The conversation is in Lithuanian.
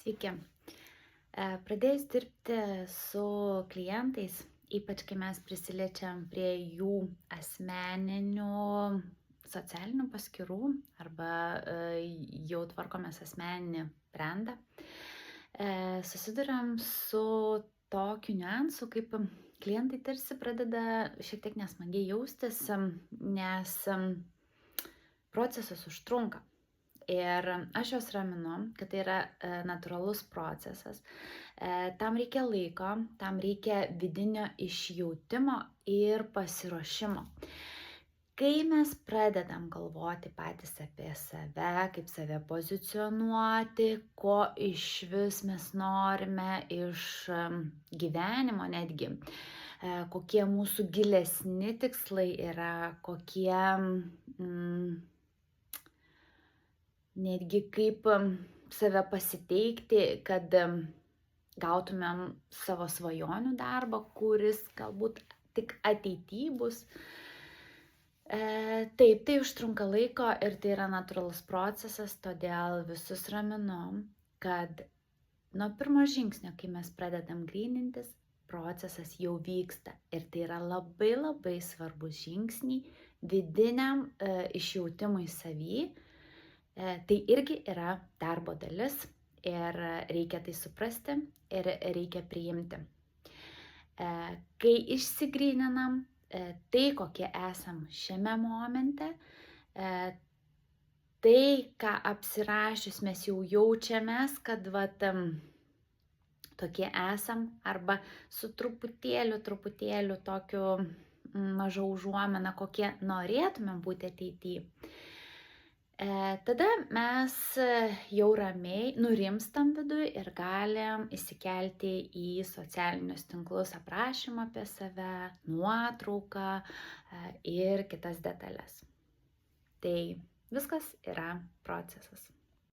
Sveiki. Pradėjus dirbti su klientais, ypač kai mes prisiliečiam prie jų asmeninių socialinių paskyrų arba jau tvarkomės asmeninį brandą, susiduriam su tokiu niuansu, kaip klientai tarsi pradeda šiek tiek nesmagiai jaustis, nes procesas užtrunka. Ir aš juos raminu, kad tai yra natūralus procesas. Tam reikia laiko, tam reikia vidinio išjautimo ir pasiruošimo. Kai mes pradedam galvoti patys apie save, kaip save pozicionuoti, ko išvis mes norime iš gyvenimo netgi, kokie mūsų gilesni tikslai yra, kokie netgi kaip save pasiteikti, kad gautumėm savo svajonių darbą, kuris galbūt tik ateity bus. Taip, tai užtrunka laiko ir tai yra natūralus procesas, todėl visus raminu, kad nuo pirmo žingsnio, kai mes pradedam grynintis, procesas jau vyksta. Ir tai yra labai labai svarbus žingsniai vidiniam išjautimui savy. Tai irgi yra darbo dalis ir reikia tai suprasti ir reikia priimti. Kai išsigryninam tai, kokie esam šiame momente, tai, ką apsirašius mes jau jaučiamės, kad tokie esam arba su truputėliu tokiu maža užuomina, kokie norėtumėm būti ateityje. Tada mes jau ramiai nurimstam viduj ir galim įsikelti į socialinius tinklus aprašymą apie save, nuotrauką ir kitas detalės. Tai viskas yra procesas.